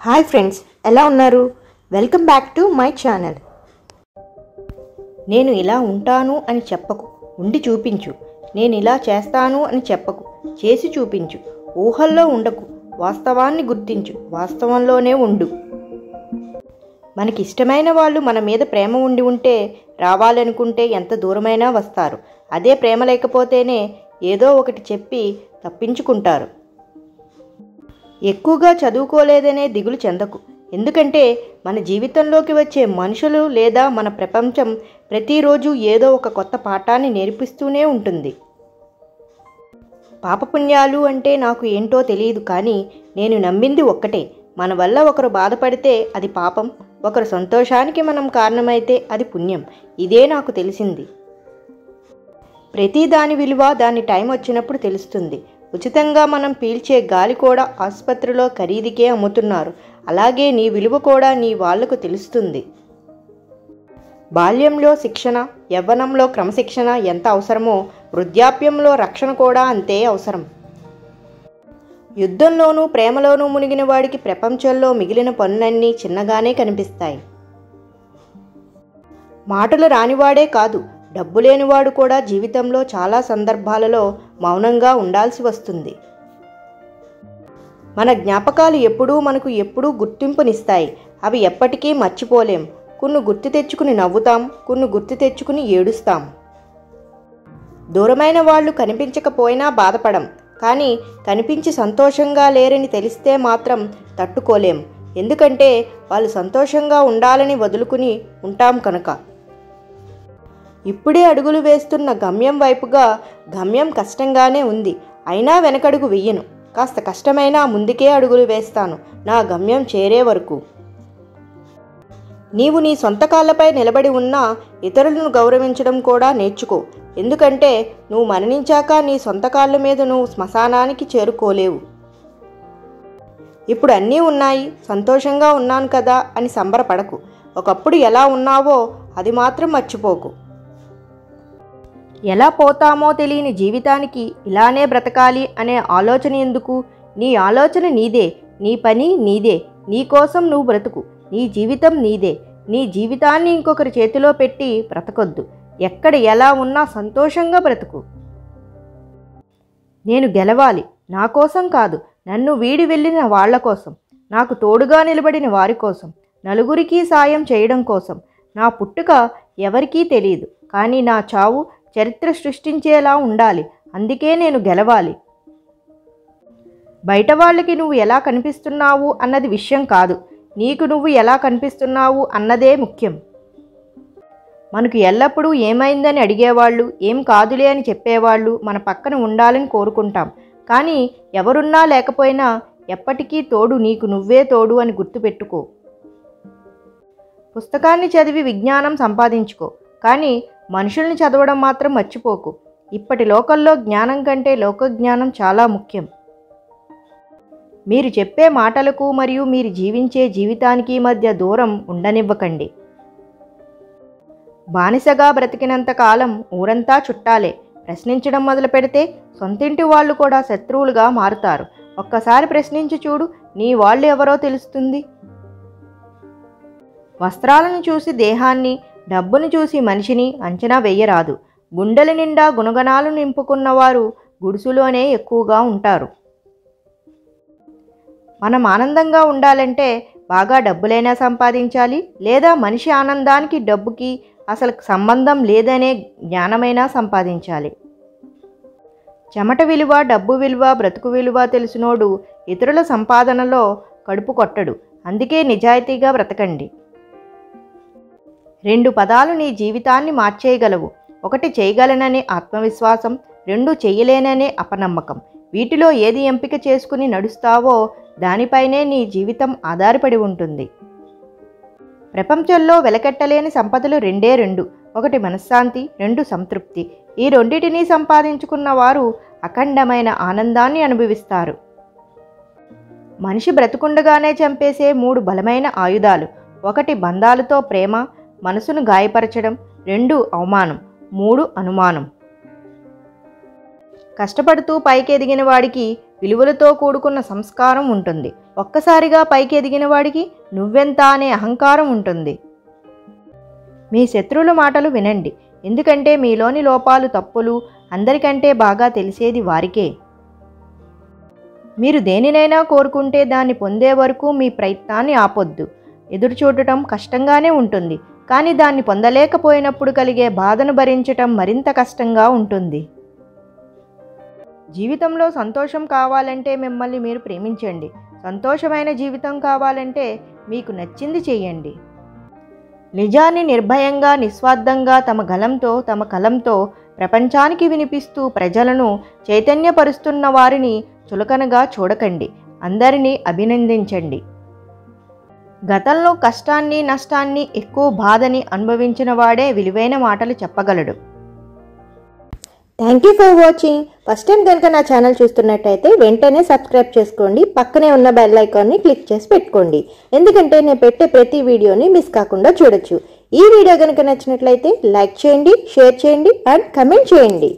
Hi friends, ఎలా ఉన్నారు? Welcome back to my channel. నేను ఇలా ఉంటాను అని చెప్పకు, ఉండి చూపించు. నేను ఇలా చేస్తాను అని చెప్పకు, చేసి చూపించు. ఊహల్లో ఉండకు, వాస్తవాన్ని గుర్తించు, వాస్తవంలోనే ఉండు. మనకి ఇష్టమైన వాళ్ళు మన మీద ప్రేమ ఉండి ఉంటే రావాలనుకుంటే ఎంత దూరమైనా వస్తారు. అదే ప్రేమ లేకపోతేనే ఏదో ఒకటి చెప్పి తప్పించుకుంటారు. ఎక్కువగా చదువుకోలేదనే దిగులు చెందకు. ఎందుకంటే మన జీవితంలోకి వచ్చే మనుషులు లేదా మన ప్రపంచం ప్రతిరోజు ఏదో ఒక కొత్త పాఠాన్ని నేర్పిస్తూనే ఉంటుంది. పాపపుణ్యాలు అంటే నాకు ఏంటో తెలియదు, కానీ నేను నమ్మింది ఒక్కటే: మన వల్ల ఒకరు బాధపడితే అది పాపం, ఒకరు సంతోషానికి మనం కారణమైతే అది పుణ్యం. ఇదే నాకు తెలిసింది. ప్రతి దాని విలువ దాని టైం వచ్చినప్పుడు తెలుస్తుంది. ఉచితంగా మనం పీల్చే గాలి కూడా ఆసుపత్రిలో ఖరీదుకే అమ్ముతున్నారు. అలాగే నీ విలువ కూడా నీ వాళ్లకు తెలుస్తుంది. బాల్యంలో శిక్షణ, యవ్వనంలో క్రమశిక్షణ ఎంత అవసరమో వృద్ధాప్యంలో రక్షణ కూడా అంతే అవసరం. యుద్ధంలోనూ ప్రేమలోనూ మునిగిన వాడికి ప్రపంచంలో మిగిలిన పనులన్నీ చిన్నగానే కనిపిస్తాయి. మాటలు రానివాడే కాదు, డబ్బు లేనివాడు కూడా జీవితంలో చాలా సందర్భాలలో మౌనంగా ఉండాల్సి వస్తుంది. మన జ్ఞాపకాలు మనకు గుర్తింపునిస్తాయి. అవి ఎప్పటికీ మర్చిపోలేం. కొన్ని గుర్తు తెచ్చుకుని నవ్వుతాం, కొన్ని గుర్తు తెచ్చుకుని ఏడుస్తాం. దూరమైన వాళ్ళు కనిపించకపోయినా బాధపడం, కానీ కనిపించి సంతోషంగా లేరని తెలిస్తే మాత్రం తట్టుకోలేం. ఎందుకంటే వాళ్ళు సంతోషంగా ఉండాలని వదులుకుని ఉంటాం కనుక. ఇప్పుడే అడుగులు వేస్తున్న గమ్యం వైపుగా గమ్యం కష్టంగానే ఉంది. అయినా వెనకడుగు వెయ్యను. కాస్త కష్టమైనా ముందుకే అడుగులు వేస్తాను, నా గమ్యం చేరే వరకు. నీవు నీ సొంత కాళ్ళపై నిలబడి ఉన్నా ఇతరులను గౌరవించడం కూడా నేర్చుకో. ఎందుకంటే నువ్వు మరణించాక నీ సొంత కాళ్ళ మీద నువ్వు శ్మశానానికి చేరుకోలేవు. ఇప్పుడు అన్నీ ఉన్నాయి, సంతోషంగా ఉన్నాను కదా అని సంబరపడకు. ఒకప్పుడు ఎలా ఉన్నావో అది మాత్రం మర్చిపోకు. ఎలా పోతామో తెలియని జీవితానికి ఇలానే బ్రతకాలి అనే ఆలోచన ఎందుకు? నీ ఆలోచన నీదే, నీ పని నీదే, నీ కోసం నువ్వు బ్రతుకు. నీ జీవితం నీదే. నీ జీవితాన్ని ఇంకొకరి చేతిలో పెట్టి బ్రతకొద్దు. ఎక్కడ ఎలా ఉన్నా సంతోషంగా బ్రతుకు. నేను గెలవాలి, నా కోసం కాదు, నన్ను వీడి వెళ్ళిన వాళ్ల కోసం, నాకు తోడుగా నిలబడిన వారి కోసం, నలుగురికి సాయం చేయడం కోసం. నా పుట్టుక ఎవరికీ తెలియదు, కానీ నా చావు చరిత్ర సృష్టించేలా ఉండాలి. అందుకే నేను గెలవాలి. బయట వాళ్ళకి నువ్వు ఎలా కనిపిస్తున్నావు అన్నది విషయం కాదు, నీకు నువ్వు ఎలా కనిపిస్తున్నావు అన్నదే ముఖ్యం. మనకు ఎల్లప్పుడూ ఏమైందని అడిగేవాళ్ళు, ఏం కాదులే అని చెప్పేవాళ్ళు మన పక్కన ఉండాలని కోరుకుంటాం. కానీ ఎవరున్నా లేకపోయినా ఎప్పటికీ తోడు నీకు నువ్వే తోడు అని గుర్తుపెట్టుకో. పుస్తకాన్ని చదివి విజ్ఞానం సంపాదించుకో, కానీ మనుషుల్ని చదవడం మాత్రం మర్చిపోకు. ఇప్పటి లోకల్లో జ్ఞానం కంటే లోకజ్ఞానం చాలా ముఖ్యం. మీరు చెప్పే మాటలకు మరియు మీరు జీవించే జీవితానికి మధ్య దూరం ఉండనివ్వకండి. బానిసగా బ్రతికినంత కాలం ఊరంతా చుట్టాలే. ప్రశ్నించడం మొదలు పెడితే సొంతింటి వాళ్ళు కూడా శత్రువులుగా మారుతారు. ఒక్కసారి ప్రశ్నించి చూడు, నీ వాళ్ళు ఎవరో తెలుస్తుంది. వస్త్రాలను చూసి దేహాన్ని, డబ్బును చూసి మనిషిని అంచనా వేయరాదు. గుండెల నిండా గుణగణాలు నింపుకున్నవారు గుడుసులోనే ఎక్కువగా ఉంటారు. మనం ఆనందంగా ఉండాలంటే బాగా డబ్బులైనా సంపాదించాలి, లేదా మనిషి ఆనందానికి డబ్బుకి అసలు సంబంధం లేదనే జ్ఞానమైనా సంపాదించాలి. చెమట విలువ, డబ్బు విలువ, బ్రతుకు విలువ తెలిసినోడు ఇతరుల సంపాదనలో కడుపు కొట్టడు. అందుకే నిజాయితీగా బ్రతకండి. 2 పదాలు నీ జీవితాన్ని మార్చేయగలవు. 1 చేయగలననే ఆత్మవిశ్వాసం, 2 చేయలేననే అపనమ్మకం. వీటిలో ఏది ఎంపిక చేసుకుని నడుస్తావో దానిపైనే నీ జీవితం ఆధారపడి ఉంటుంది. ప్రపంచంలో వెలకెట్టలేని సంపదలు 2. 1 మనశ్శాంతి, 2 సంతృప్తి. ఈ రెండింటినీ సంపాదించుకున్న వారు అఖండమైన ఆనందాన్ని అనుభవిస్తారు. మనిషి బ్రతుకుండగానే చంపేసే 3 బలమైన ఆయుధాలు: 1 బంధాలతో ప్రేమ, మనసును గాయపరచడం, 2 అవమానం, 3 అనుమానం. కష్టపడుతూ పైకి ఎదిగిన వాడికి విలువలతో కూడుకున్న సంస్కారం ఉంటుంది. ఒక్కసారిగా పైకి ఎదిగిన వాడికి నువ్వెంత అనే అహంకారం ఉంటుంది. మీ శత్రువుల మాటలు వినండి, ఎందుకంటే మీలోని లోపాలు తప్పులు అందరికంటే బాగా తెలిసేది వారికే. మీరు దేనినైనా కోరుకుంటే దాన్ని పొందే వరకు మీ ప్రయత్నాన్ని ఆపొద్దు. ఎదురు చూడటం కష్టంగానే ఉంటుంది, కానీ దాన్ని పొందలేకపోయినప్పుడు కలిగే బాధను భరించటం మరింత కష్టంగా ఉంటుంది. జీవితంలో సంతోషం కావాలంటే మిమ్మల్ని మీరు ప్రేమించండి. సంతోషమైన జీవితం కావాలంటే మీకు నచ్చింది చేయండి. నిజాన్ని నిర్భయంగా నిస్వార్థంగా తమ కలంతో ప్రపంచానికి వినిపిస్తూ ప్రజలను చైతన్యపరుస్తున్న వారిని చులకనగా చూడకండి. అందరినీ అభినందించండి. గతంలో కష్టాన్ని నష్టాన్ని ఎక్కువ బాధని అనుభవించిన వాడే విలువైన మాటలు చెప్పగలడు. Thank you for watching. First time కనుక నా ఛానల్ చూస్తున్నట్టయితే వెంటనే సబ్స్క్రైబ్ చేసుకోండి. పక్కనే ఉన్న బెల్ ఐకాన్ని క్లిక్ చేసి పెట్టుకోండి, ఎందుకంటే నేను పెట్టే ప్రతి వీడియోని మిస్ కాకుండా చూడొచ్చు. ఈ వీడియో కనుక నచ్చినట్లయితే లైక్ చేయండి, షేర్ చేయండి అండ్ కమెంట్ చేయండి.